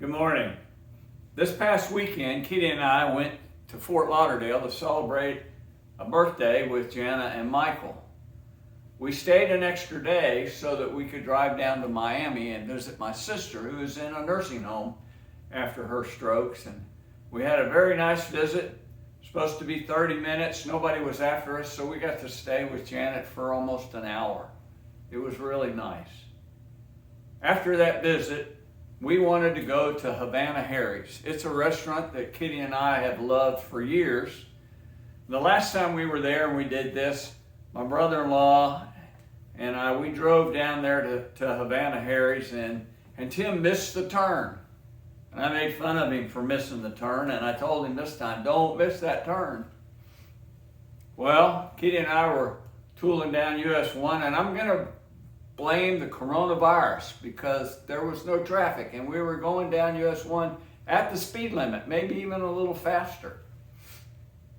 Good morning. This past weekend, Kitty and I went to Fort Lauderdale to celebrate a birthday with Jana and Michael. We stayed an extra day so that we could drive down to Miami and visit my sister, who is in a nursing home after her strokes. And we had a very nice visit. Supposed to be 30 minutes. Nobody was after us, so we got to stay with Janet for almost an hour. It was really nice. After that visit, we wanted to go to Havana Harry's. It's a restaurant that Kitty and I have loved for years. The last time we were there and we did this, my brother-in-law and we drove down there to Havana Harry's, and Tim missed the turn. And I made fun of him for missing the turn, and I told him this time, don't miss that turn. Well, Kitty and I were tooling down US 1, and I'm gonna blame the coronavirus because there was no traffic and we were going down US 1 at the speed limit, maybe even a little faster.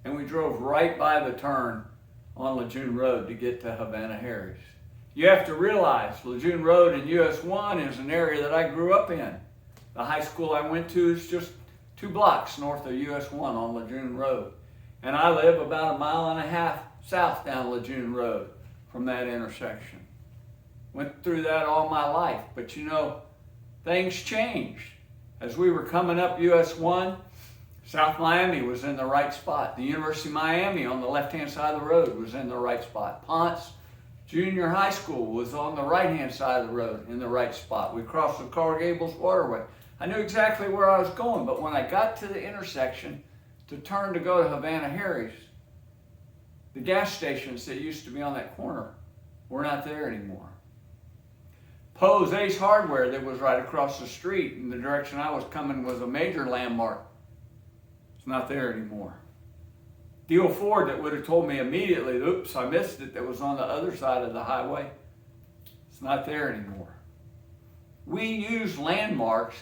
And we drove right by the turn on Lejeune Road to get to Havana Harry's. You have to realize Lejeune Road in US 1 is an area that I grew up in. The high school I went to is just 2 blocks north of US 1 on Lejeune Road. And I live about 1.5 miles south down Lejeune Road from that intersection. Went through that all my life, but you know, things changed. As we were coming up US 1, South Miami was in the right spot. The University of Miami on the left-hand side of the road was in the right spot. Ponce Junior High School was on the right-hand side of the road in the right spot. We crossed the Coral Gables Waterway. I knew exactly where I was going, but when I got to the intersection to turn to go to Havana Harry's, the gas stations that used to be on that corner were not there anymore. Poe's Ace Hardware that was right across the street in the direction I was coming was a major landmark. It's not there anymore. Deal Ford that would have told me immediately, oops, I missed it, that was on the other side of the highway. It's not there anymore. We use landmarks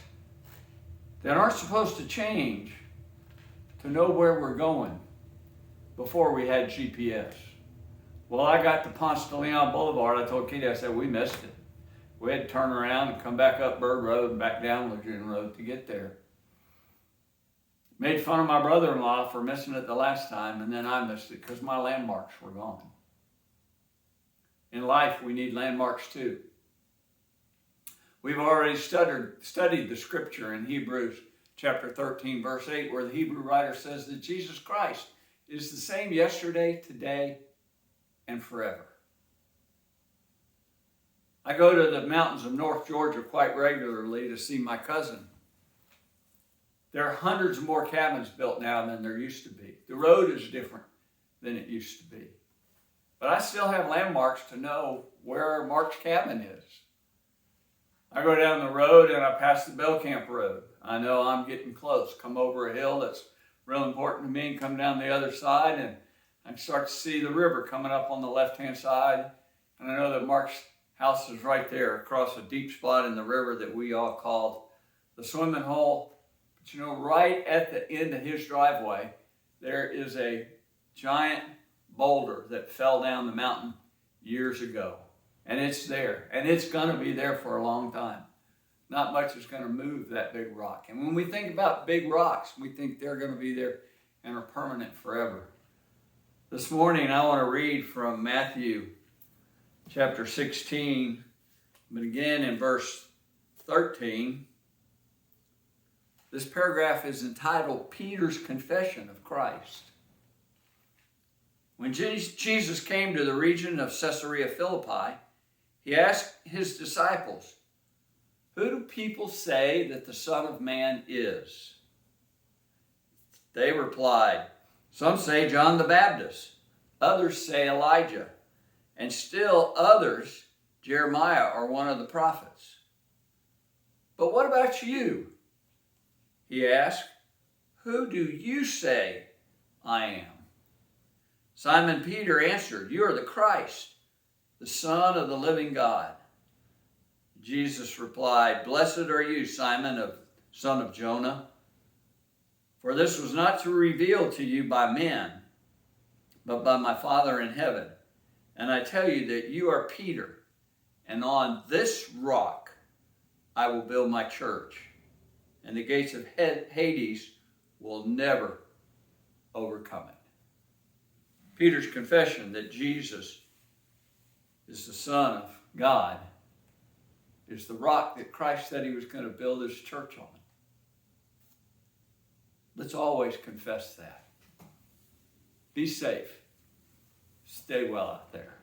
that aren't supposed to change to know where we're going before we had GPS. Well, I got to Ponce de Leon Boulevard. I told Kitty, I said, we missed it. We had to turn around and come back up Bird Road and back down Lejeune Road to get there. Made fun of my brother-in-law for missing it the last time, and then I missed it because my landmarks were gone. In life, we need landmarks too. We've already studied the scripture in Hebrews chapter 13, verse 8, where the Hebrew writer says that Jesus Christ is the same yesterday, today, and forever. I go to the mountains of North Georgia quite regularly to see my cousin. There are hundreds more cabins built now than there used to be. The road is different than it used to be. But I still have landmarks to know where Mark's cabin is. I go down the road and I pass the Bell Camp Road. I know I'm getting close. Come over a hill that's real important to me and come down the other side, and I start to see the river coming up on the left-hand side. And I know that Mark's house is right there across a deep spot in the river that we all called the swimming hole. But you know, right at the end of his driveway, there is a giant boulder that fell down the mountain years ago. And it's there. And it's going to be there for a long time. Not much is going to move that big rock. And when we think about big rocks, we think they're going to be there and are permanent forever. This morning, I want to read from Matthew chapter 16, but again in verse 13. This paragraph is entitled Peter's Confession of Christ. When Jesus came to the region of Caesarea Philippi, he asked his disciples, "Who do people say that the Son of Man is?" They replied, "Some say John the Baptist, others say Elijah, and still others, Jeremiah or one of the prophets." "But what about you?" he asked. "Who do you say I am?" Simon Peter answered, "You are the Christ, the Son of the living God." Jesus replied, "Blessed are you, Simon, son of Jonah, for this was not revealed to you by men, but by my Father in heaven. And I tell you that you are Peter, and on this rock I will build my church, and the gates of Hades will never overcome it. Peter's confession that Jesus is the Son of God is the rock that Christ said he was going to build his church on. Let's always confess that. Be safe. Stay well out there.